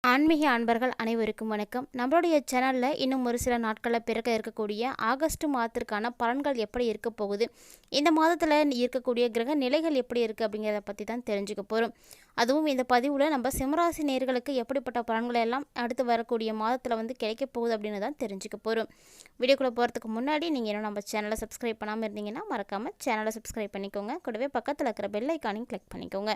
ஆன்மீக அன்பர்கள் அனைவருக்கும் வணக்கம். நம்மளுடைய சேனலில் இன்னும் ஒரு சில நாட்களில் பிறக்க இருக்கக்கூடிய ஆகஸ்ட் மாதத்திற்கான பலன்கள் எப்படி இருக்க போகுது, இந்த மாதத்தில் இருக்கக்கூடிய கிரக நிலைகள் எப்படி இருக்குது அப்படிங்கிறத பற்றி தான் தெரிஞ்சுக்க போகிறோம். அதுவும் இந்த பதிவில் நம்ம சிம்மராசி நேயர்களுக்கு எப்படிப்பட்ட பலன்களை எல்லாம் அடுத்து வரக்கூடிய மாதத்தில் கிடைக்க போகுது அப்படின்னு தான் தெரிஞ்சுக்க போகிறோம். வீடியோக்குள்ளே போகிறதுக்கு முன்னாடி நீங்கள் இன்னும் நம்ம சேனலை சப்ஸ்கிரைப் பண்ணாமல் இருந்தீங்கன்னா மறக்காமல் சேனலை சப்ஸ்கிரைப் பண்ணிக்கோங்க. கூடவே பக்கத்தில் இருக்கிற பெல் ஐக்கானையும் கிளிக் பண்ணிக்கோங்க.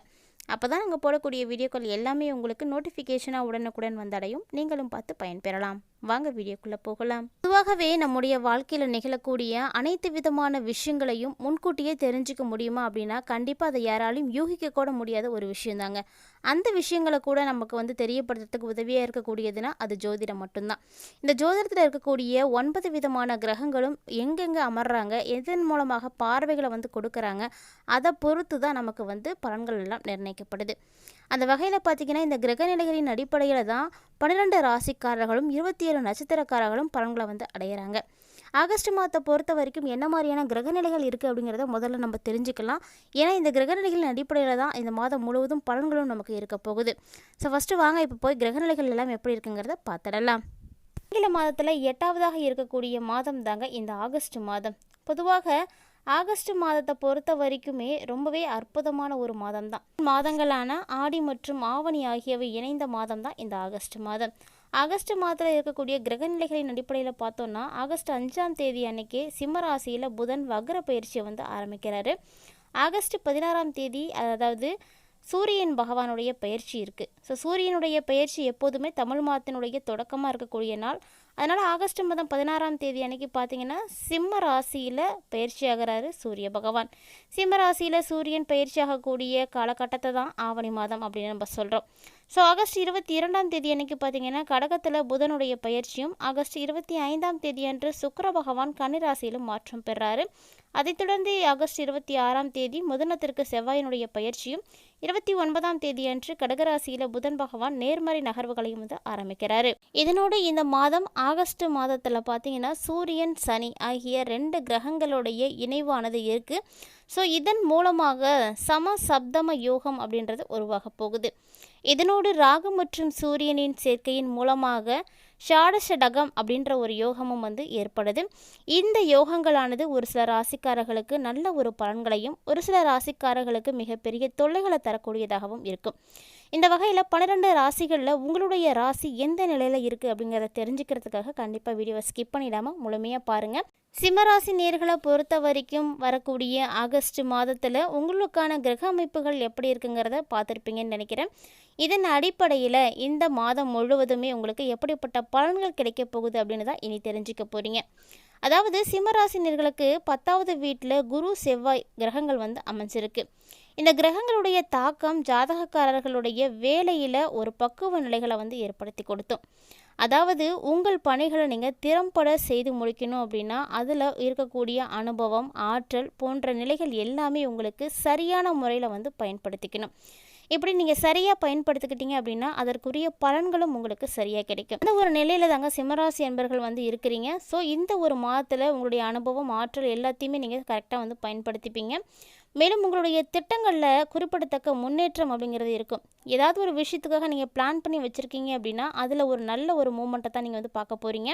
அப்போ தான் நாங்கள் போடக்கூடிய வீடியோக்கள் எல்லாமே உங்களுக்கு நோட்டிஃபிகேஷனாக உடனுக்குடன் வந்தடையும். நீங்களும் பார்த்து பயன்பெறலாம். வாங்க வீடியோக்குள்ளே போகலாம். பொதுவாகவே நம்முடைய வாழ்க்கையில் நிகழக்கூடிய அனைத்து விதமான விஷயங்களையும் முன்கூட்டியே தெரிஞ்சுக்க முடியுமா அப்படின்னா கண்டிப்பாக அதை யாராலையும் யூகிக்க கூட முடியாத ஒரு விஷயந்தாங்க. அந்த விஷயங்களை கூட நமக்கு தெரியப்படுத்துறதுக்கு உதவியாக இருக்கக்கூடியதுன்னா அது ஜோதிடம் மட்டும்தான். இந்த ஜோதிடத்தில் இருக்கக்கூடிய 9 விதமான கிரகங்களும் எங்கெங்கே அமர்றாங்க, எதன் மூலமாக பார்வைகளை கொடுக்குறாங்க, அதை பொறுத்து தான் நமக்கு பலன்கள் எல்லாம் நிர்ணயிக்கப்படுது. அந்த வகையில் பார்த்திங்கன்னா இந்த கிரகநிலைகளின் அடிப்படையில் தான் 12 ராசிக்காரர்களும் 27 நட்சத்திரக்காரர்களும் பலன்களை அடையிறாங்க. ஆகஸ்ட் மாதத்தை பொறுத்த வரைக்கும் என்ன மாதிரியான கிரகநிலைகள் இருக்குது அப்படிங்கிறத முதல்ல நம்ம தெரிஞ்சுக்கலாம். ஏன்னா இந்த கிரகநிலைகளின் அடிப்படையில் தான் இந்த மாதம் முழுவதும் பலன்களும் நமக்கு இருக்க போகுது. ஸோ ஃபஸ்ட்டு வாங்க இப்போ போய் கிரகநிலைகள் எல்லாம் எப்படி இருக்குங்கிறத பார்த்துடலாம். ஆங்கில மாதத்தில் 8வதாக இருக்கக்கூடிய மாதம் தாங்க இந்த ஆகஸ்ட் மாதம். பொதுவாக ஆகஸ்ட் மாதத்தை பொறுத்த வரைக்குமே ரொம்பவே அற்புதமான ஒரு மாதம் தான். மாதங்களான ஆடி மற்றும் ஆவணி ஆகியவை இணைந்த மாதம் தான் இந்த ஆகஸ்ட் மாதம். ஆகஸ்ட் மாதத்தில் இருக்கக்கூடிய கிரகநிலைகளின் அடிப்படையில் பார்த்தோன்னா ஆகஸ்ட் 5ஆம் தேதி அன்னைக்கு சிம்ம ராசியில் புதன் வக்ர பயிற்சியை ஆரம்பிக்கிறாரு. ஆகஸ்ட் 16ஆம் தேதி அதாவது சூரியன் பகவானுடைய பயிற்சி இருக்குது. ஸோ சூரியனுடைய பயிற்சி எப்போதுமே தமிழ் மாதத்தினுடைய தொடக்கமாக இருக்கக்கூடிய நாள். அதனால் ஆகஸ்ட் மாதம் 16ஆம் தேதி அன்னைக்கு பார்த்தீங்கன்னா சிம்ம ராசியில் பயிற்சி ஆகிறாரு சூரிய பகவான். சிம்ம ராசியில் சூரியன் பயிற்சி ஆகக்கூடிய காலகட்டத்தை தான் ஆவணி மாதம் அப்படின்னு நம்ம சொல்கிறோம். ஸோ ஆகஸ்ட் 22ஆம் தேதி அன்னைக்கு பார்த்தீங்கன்னா கடகத்தில் புதனுடைய பயிற்சியும், ஆகஸ்ட் 25ஆம் தேதி அன்று சுக்கிர பகவான் கன்னிராசியிலும் மாற்றம் பெறாரு. அதைத் தொடர்ந்து ஆகஸ்ட் 26ஆம் தேதி மிதுனத்திற்கு செவ்வாயினுடைய பயிற்சியும், 29ஆம் தேதி அன்று கடகராசியில் புதன் பகவான் நேர்மறை நகர்வுகளையும் ஆரம்பிக்கிறாரு. இதனோடு இந்த மாதம் ஆகஸ்ட் மாதத்தில் பார்த்தீங்கன்னா சூரியன் சனி ஆகிய 2 கிரகங்களுடைய இணைவானது இருக்குது. ஸோ இதன் மூலமாக சப்தம யோகம் அப்படின்றது உருவாக போகுது. இதனோடு ராகு மற்றும் சூரியனின் சேர்க்கையின் மூலமாக ஷாடஷடகம் அப்படின்ற ஒரு யோகமும் ஏற்படுது. இந்த யோகங்களானது ஒரு சில ராசிக்காரர்களுக்கு நல்ல ஒரு பலன்களையும், ஒரு சில ராசிக்காரர்களுக்கு மிகப்பெரிய தொல்லைகளை தரக்கூடியதாகவும் இருக்கும். இந்த வகையில் 12 ராசிகளில் உங்களுடைய ராசி எந்த நிலையில் இருக்குது அப்படிங்கிறத தெரிஞ்சுக்கிறதுக்காக கண்டிப்பாக வீடியோவை ஸ்கிப் பண்ணிடாமல் முழுமையாக பாருங்கள். சிம்மராசி நேர்களை பொறுத்த வரைக்கும் வரக்கூடிய ஆகஸ்ட் மாதத்தில் உங்களுக்கான கிரக அமைப்புகள் எப்படி இருக்குங்கிறத பார்த்துருப்பீங்கன்னு நினைக்கிறேன். இதன் அடிப்படையில் இந்த மாதம் முழுவதுமே உங்களுக்கு எப்படிப்பட்ட பலன்கள் கிடைக்க போகுது அப்படின்னு தான் இனி தெரிஞ்சுக்க போகிறீங்க. அதாவது சிம்மராசினியர்களுக்கு 10வது வீட்டில் குரு செவ்வாய் கிரகங்கள் அமைஞ்சிருக்கு. இந்த கிரகங்களுடைய தாக்கம் ஜாதகக்காரர்களுடைய வேலையில் ஒரு பக்குவ நிலைகளை ஏற்படுத்தி கொடுத்தோம். அதாவது உங்கள் பணிகளை நீங்கள் திறம்பட செய்து முடிக்கணும் அப்படின்னா அதில் இருக்கக்கூடிய அனுபவம், ஆற்றல் போன்ற நிலைகள் எல்லாமே உங்களுக்கு சரியான முறையில் பயன்படுத்திக்கணும். இப்படி நீங்கள் சரியாக பயன்படுத்திக்கிட்டீங்க அப்படின்னா அதற்குரிய பலன்களும் உங்களுக்கு சரியாக கிடைக்கும். இந்த ஒரு நிலையில் தாங்க சிம்மராசி என்பர்கள் இருக்கிறீங்க. ஸோ இந்த ஒரு மாதத்தில் உங்களுடைய அனுபவம், ஆற்றல் எல்லாத்தையுமே நீங்கள் கரெக்டாக பயன்படுத்திப்பீங்க. மேலும் உங்களுடைய திட்டங்களில் குறிப்பிடத்தக்க முன்னேற்றம் அப்படிங்கிறது இருக்கும். ஏதாவது ஒரு விஷயத்துக்காக நீங்கள் பிளான் பண்ணி வச்சுருக்கீங்க அப்படின்னா அதில் ஒரு நல்ல ஒரு மூமெண்ட்டை தான் நீங்கள் பார்க்க போகிறீங்க.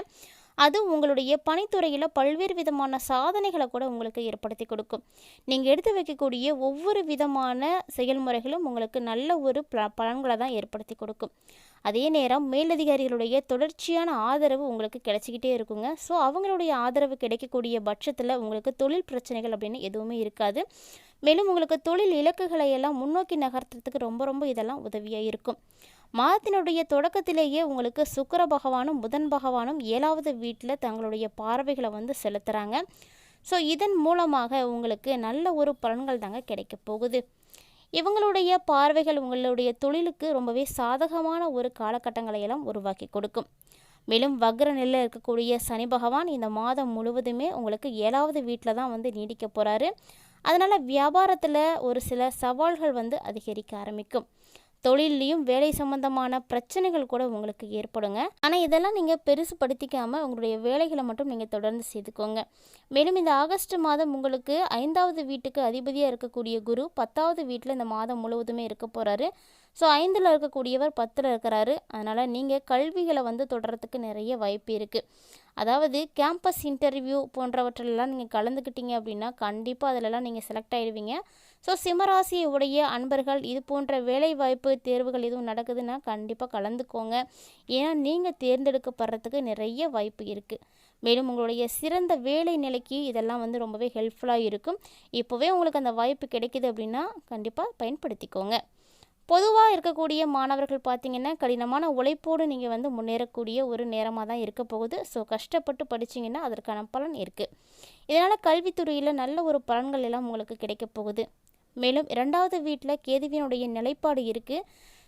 அது உங்களுடைய பணித்துறையில் பல்வேறு விதமான சாதனைகளை கூட உங்களுக்கு ஏற்படுத்தி கொடுக்கும். நீங்கள் எடுத்து வைக்கக்கூடிய ஒவ்வொரு விதமான செயல்முறைகளும் உங்களுக்கு நல்ல ஒரு பலன்களை தான் ஏற்படுத்தி கொடுக்கும். அதே நேரம் மேலதிகாரிகளுடைய தொடர்ச்சியான ஆதரவு உங்களுக்கு கிடைச்சிக்கிட்டே இருக்குங்க. ஸோ அவங்களுடைய ஆதரவு கிடைக்கக்கூடிய பட்சத்தில் உங்களுக்கு தொழில் பிரச்சனைகள் அப்படின்னு எதுவுமே இருக்காது. மேலும் உங்களுக்கு தொழில் இலக்குகளை எல்லாம் முன்னோக்கி நகர்த்துறதுக்கு ரொம்ப இதெல்லாம் உதவியாக இருக்கும். மாதத்தினுடைய தொடக்கத்திலேயே உங்களுக்கு சுக்கிர பகவானும் புதன் பகவானும் 7வது வீட்டில் தங்களுடைய பார்வைகளை செலுத்துகிறாங்க. ஸோ இதன் மூலமாக உங்களுக்கு நல்ல ஒரு பலன்கள் தாங்க கிடைக்க போகுது. இவங்களுடைய பார்வைகள் உங்களுடைய தொழிலுக்கு ரொம்பவே சாதகமான ஒரு காலகட்டங்களை எல்லாம் உருவாக்கி கொடுக்கும். மேலும் வக்ர நிலையில் இருக்கக்கூடிய சனி பகவான் இந்த மாதம் முழுவதுமே உங்களுக்கு 7வது வீட்டில் தான் நீடிக்க போகிறாரு. அதனால் வியாபாரத்தில் ஒரு சில சவால்கள் அதிகரிக்க ஆரம்பிக்கும். தொழிலையும் வேலை சம்பந்தமான பிரச்சனைகள் கூட உங்களுக்கு ஏற்படுங்க. ஆனால் இதெல்லாம் நீங்கள் பெருசுப்படுத்திக்காமல் உங்களுடைய வேலைகளை மட்டும் நீங்கள் தொடர்ந்து செய்துக்கோங்க. மேலும் இந்த ஆகஸ்ட் மாதம் உங்களுக்கு 5வது வீட்டுக்கு அதிபதியாக இருக்கக்கூடிய குரு 10வது வீட்டில் இந்த மாதம் முழுவதுமே இருக்க போகிறாரு. ஸோ 5ல் இருக்கக்கூடியவர் 10ல் இருக்கிறாரு. அதனால் நீங்கள் கல்விகளை வந்து தொடர்றதுக்கு நிறைய வாய்ப்பு இருக்குது. அதாவது கேம்பஸ் இன்டர்வியூ போன்றவற்றிலெல்லாம் நீங்கள் கலந்துக்கிட்டீங்க அப்படின்னா கண்டிப்பாக அதிலெல்லாம் நீங்கள் செலக்ட் ஆகிடுவீங்க. ஸோ சிம்மராசியை உடைய அன்பர்கள் இது போன்ற வேலைவாய்ப்பு தேர்வுகள் எதுவும் நடக்குதுன்னா கண்டிப்பாக கலந்துக்கோங்க. ஏன்னா நீங்கள் தேர்ந்தெடுக்கப்படுறதுக்கு நிறைய வாய்ப்பு இருக்குது. மேலும் உங்களுடைய சிறந்த வேலை நிலைக்கு இதெல்லாம் வந்து ரொம்பவே ஹெல்ப்ஃபுல்லாக இருக்கும். இப்போவே உங்களுக்கு அந்த வாய்ப்பு கிடைக்கிது அப்படின்னா கண்டிப்பாக பயன்படுத்திக்கோங்க. பொதுவாக இருக்கக்கூடிய மாணவர்கள் பார்த்திங்கன்னா கடினமான உழைப்போடு நீங்கள் வந்து முன்னேறக்கூடிய ஒரு நேரமாக தான் இருக்க போகுது. ஸோ கஷ்டப்பட்டு படிச்சிங்கன்னா அதற்கான பலன் இருக்குது. இதனால் கல்வித்துறையில் நல்ல ஒரு பலன்கள் எல்லாம் உங்களுக்கு கிடைக்க போகுது. மேலும் 2வது வீட்டில் கேதுவினுடைய நிலைப்பாடு இருக்குது.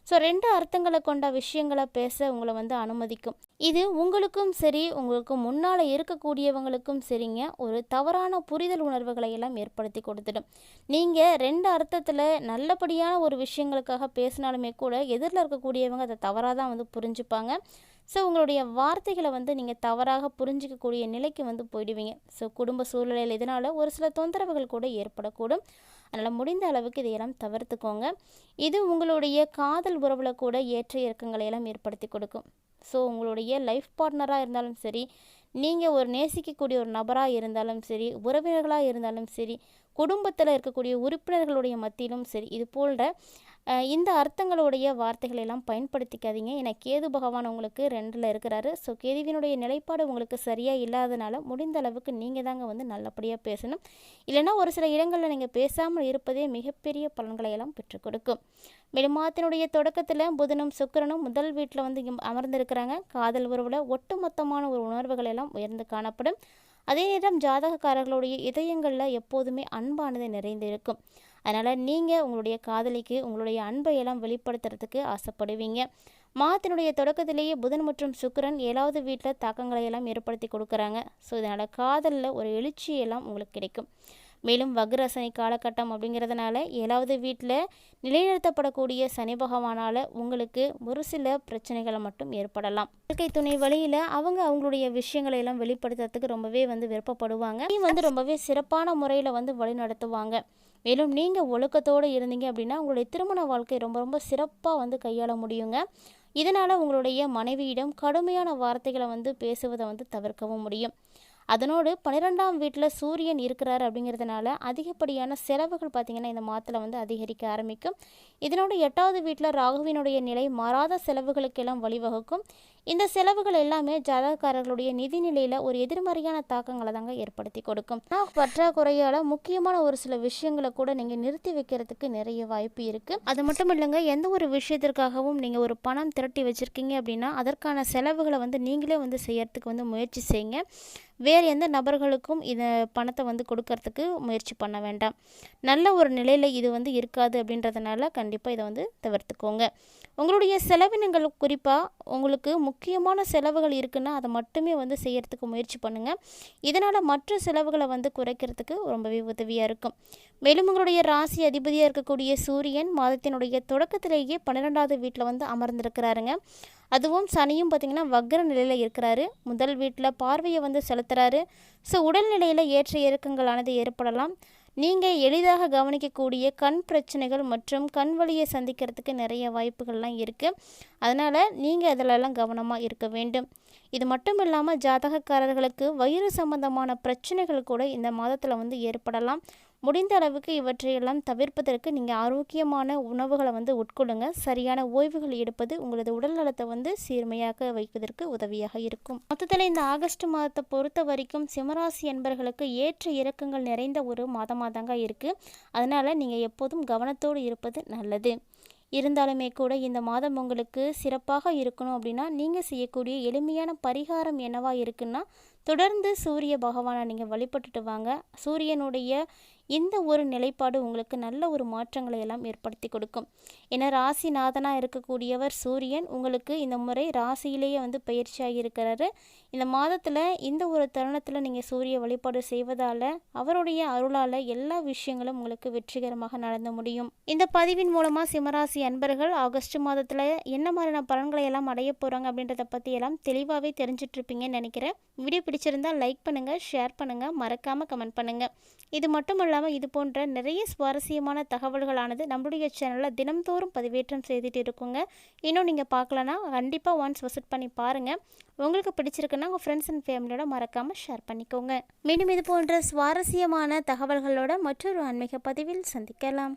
ஸோ 2 அர்த்தங்களை கொண்ட விஷயங்களை பேச உங்களை வந்து அனுமதிக்கும். இது உங்களுக்கும் சரி, உங்களுக்கு முன்னால் இருக்கக்கூடியவங்களுக்கும் சரிங்க, ஒரு தவறான புரிதல் உணர்வுகளை எல்லாம் ஏற்படுத்தி கொடுத்துடும். நீங்கள் 2 அர்த்தத்தில் நல்லபடியான ஒரு விஷயங்களுக்காக பேசினாலுமே கூட எதிரில் இருக்கக்கூடியவங்க அதை தவறாக தான் வந்து புரிஞ்சுப்பாங்க. ஸோ உங்களுடைய வார்த்தைகளை வந்து நீங்கள் தவறாக புரிஞ்சிக்கக்கூடிய நிலைக்கு வந்து போயிடுவீங்க. ஸோ குடும்ப சூழ்நிலையில் இதனால் ஒரு சில தொந்தரவுகள் கூட ஏற்படக்கூடும். அதனால் முடிந்த அளவுக்கு இதையெல்லாம் தவிர்த்துக்கோங்க. இது உங்களுடைய காதல் உறவில் கூட ஏற்ற இறக்கங்களை எல்லாம் ஏற்படுத்தி கொடுக்கும். ஸோ உங்களுடைய லைஃப் பார்ட்னராக இருந்தாலும் சரி, நீங்கள் ஒரு நேசிக்கக்கூடிய ஒரு நபராக இருந்தாலும் சரி, உறவினர்களாக இருந்தாலும் சரி, குடும்பத்தில் இருக்கக்கூடிய உறுப்பினர்களுடைய மத்தியிலும் சரி, இது போன்ற இந்த அர்த்தங்களுடைய வார்த்தைகளை எல்லாம் பயன்படுத்திக்காதீங்க. ஏன்னா கேது பகவான் உங்களுக்கு 2ல் இருக்கிறாரு. ஸோ கேதுவினுடைய நிலைப்பாடு உங்களுக்கு சரியாக இல்லாதனால முடிந்த அளவுக்கு நீங்கள் தாங்க வந்து நல்லபடியாக பேசணும். இல்லைன்னா ஒரு சில இடங்களில் நீங்கள் பேசாமல் இருப்பதே மிகப்பெரிய பலன்களை எல்லாம் பெற்றுக் கொடுக்கும். மேலும் மாதத்தினுடைய தொடக்கத்தில் புதனும் சுக்கிரனும் முதல் வீட்டில் வந்து இங்கே அமர்ந்திருக்கிறாங்க. காதல் உறவில் ஒட்டுமொத்தமான ஒரு உணர்வுகள் எல்லாம் உயர்ந்து காணப்படும். அதே நேரம் ஜாதகக்காரர்களுடைய இதயங்களில் எப்போதுமே அன்பானது நிறைந்து இருக்கும். அதனால் நீங்கள் உங்களுடைய காதலிக்கு உங்களுடைய அன்பை எல்லாம் வெளிப்படுத்துறதுக்கு ஆசைப்படுவீங்க. மாதத்தினுடைய தொடக்கத்திலேயே புதன் மற்றும் சுக்கிரன் 7வது வீட்டில் தாக்கங்களை எல்லாம் ஏற்படுத்தி கொடுக்குறாங்க. ஸோ இதனால் காதலில் ஒரு எழுச்சியெல்லாம் உங்களுக்கு கிடைக்கும். மேலும் வக்ர சனி காலகட்டம் அப்படிங்கிறதுனால 7வது வீட்டில் நிலைநிறுத்தப்படக்கூடிய சனி பகவானால் உங்களுக்கு ஒரு சில பிரச்சனைகளை மட்டும் ஏற்படலாம். வாழ்க்கை துணை வழியில் அவங்களுடைய விஷயங்களை எல்லாம் வெளிப்படுத்துறதுக்கு ரொம்பவே வந்து விருப்பப்படுவாங்க. வந்து ரொம்பவே சிறப்பான முறையில் வந்து வழி நடத்துவாங்க. மேலும் நீங்கள் ஒழுக்கத்தோடு இருந்தீங்க அப்படின்னா உங்களுடைய திருமண வாழ்க்கை ரொம்ப ரொம்ப சிறப்பாக வந்து கையாள முடியுங்க. இதனால் உங்களுடைய மனைவியிடம் கடுமையான வார்த்தைகளை வந்து பேசுவதை வந்து தவிர்க்கவும் முடியும். அதனோடு 12ஆம் வீட்டில் சூரியன் இருக்கிறார் அப்படிங்கிறதுனால அதிகப்படியான செலவுகள் பார்த்திங்கன்னா இந்த மாதத்தில் வந்து அதிகரிக்க ஆரம்பிக்கும். இதனோடு 8வது வீட்டில் ராகுவினுடைய நிலை மாறாத செலவுகளுக்கெல்லாம் வழிவகுக்கும். இந்த செலவுகள் எல்லாமே ஜாதகக்காரர்களுடைய நிதி நிலையில் ஒரு எதிர்மறையான தாக்கங்களை தாங்க ஏற்படுத்தி கொடுக்கும். பற்றாக்குறையால் முக்கியமான ஒரு சில விஷயங்களை கூட நீங்கள் நிறுத்தி வைக்கிறதுக்கு நிறைய வாய்ப்பு இருக்குது. அது மட்டும் இல்லைங்க, எந்த ஒரு விஷயத்திற்காகவும் நீங்கள் ஒரு பணம் திரட்டி வச்சுருக்கீங்க அப்படின்னா அதற்கான செலவுகளை வந்து நீங்களே வந்து செய்யறதுக்கு வந்து முயற்சி செய்யுங்க. வேறு எந்த நபர்களுக்கும் இதை பணத்தை வந்து கொடுக்கறதுக்கு முயற்சி பண்ண வேண்டாம். நல்ல ஒரு நிலையில் இது வந்து இருக்காது அப்படின்றதுனால கண்டிப்பாக இதை வந்து தவிர்த்துக்கோங்க. உங்களுடைய செலவினங்கள் குறிப்பாக உங்களுக்கு முக்கியமான செலவுகள் இருக்குன்னா அதை மட்டுமே வந்து செய்யறதுக்கு முயற்சி பண்ணுங்கள். இதனால் மற்ற செலவுகளை வந்து குறைக்கிறதுக்கு ரொம்பவே உதவியாக இருக்கும். மேலும் உங்களுடைய ராசி அதிபதியாக இருக்கக்கூடிய சூரியன் மாதத்தினுடைய தொடக்கத்திலேயே 12வது வீட்டில் வந்து அமர்ந்திருக்கிறாருங்க. அதுவும் சனியும் பார்த்திங்கன்னா வக்ர நிலையில் இருக்கிறாரு. முதல் வீட்டில் பார்வையை வந்து செலுத்துகிறாரு. ஸோ உடல்நிலையில் ஏற்ற இறக்கங்களானது ஏற்படலாம். நீங்கள் எளிதாக கவனிக்கக்கூடிய கண் பிரச்சனைகள் மற்றும் கண் வலியை சந்திக்கிறதுக்கு நிறைய வாய்ப்புகள்லாம் இருக்குது. அதனால் நீங்கள் அதிலெல்லாம் கவனமாக இருக்க வேண்டும். இது மட்டும் இல்லாமல் ஜாதகக்காரர்களுக்கு வயிறு சம்பந்தமான பிரச்சனைகள் கூட இந்த மாதத்தில் வந்து ஏற்படலாம். முடிந்த அளவுக்கு இவற்றையெல்லாம் தவிர்ப்பதற்கு நீங்கள் ஆரோக்கியமான உணவுகளை வந்து உட்கொள்ளுங்க. சரியான ஓய்வுகள் எடுப்பது உங்களது உடல் நலத்தை வந்து சீர்மையாக வைப்பதற்கு உதவியாக இருக்கும். மொத்தத்தில் இந்த ஆகஸ்ட் மாதத்தை பொறுத்த வரைக்கும் சிம்மராசி என்பர்களுக்கு ஏற்ற இறக்கங்கள் நிறைந்த ஒரு மாதமாக தாங்க இருக்குது. அதனால் நீங்கள் எப்போதும் கவனத்தோடு இருப்பது நல்லது. இருந்தாலுமே கூட இந்த மாதம் உங்களுக்கு சிறப்பாக இருக்கணும் அப்படின்னா நீங்கள் செய்யக்கூடிய எளிமையான பரிகாரம் என்னவா இருக்குன்னா, தொடர்ந்து சூரிய பகவானை நீங்கள் வழிபட்டுட்டு வாங்க. சூரியனுடைய இந்த ஒரு நிலைப்பாடு உங்களுக்கு நல்ல ஒரு மாற்றங்களை எல்லாம் ஏற்படுத்தி கொடுக்கும். ஏன்னா ராசிநாதனாக இருக்கக்கூடியவர் சூரியன் உங்களுக்கு இந்த முறை ராசியிலேயே வந்து பயிற்சியாகி இருக்கிறாரு. இந்த மாதத்தில் இந்த ஒரு தருணத்தில் நீங்கள் சூரிய வழிபாடு செய்வதால் அவருடைய அருளால் எல்லா விஷயங்களும் உங்களுக்கு வெற்றிகரமாக நடந்து முடியும். இந்த பதிவின் மூலமாக சிம்மராசி அன்பர்கள் ஆகஸ்ட் மாதத்தில் என்ன மாதிரியான பலன்களை எல்லாம் அடைய போகிறாங்க அப்படின்றத பற்றி எல்லாம் தெளிவாகவே தெரிஞ்சிட்ருப்பீங்கன்னு நினைக்கிறேன். வீடியோ பிடிச்சிருந்தால் லைக் பண்ணுங்கள், ஷேர் பண்ணுங்கள், மறக்காமல் கமெண்ட் பண்ணுங்கள். இது மட்டும் இல்லாமல் இது போன்ற நிறைய சுவாரஸ்யமான தகவல்களானது நம்மளுடைய சேனலில் தினம்தோறும் பதிவேற்றம் செய்துட்டு இருக்குங்க. இன்னும் நீங்கள் பார்க்கலன்னா கண்டிப்பாக ஒன்ஸ் விசிட் பண்ணி பாருங்கள். உங்களுக்கு பிடிச்சிருக்குன்னா உங்கள் ஃப்ரெண்ட்ஸ் அண்ட் ஃபேமிலியோட மறக்காமல் ஷேர் பண்ணிக்கோங்க. மீண்டும் இது போன்ற சுவாரஸ்யமான தகவல்களோட மற்றொரு ஆன்மீக பதிவில் சந்திக்கலாம்.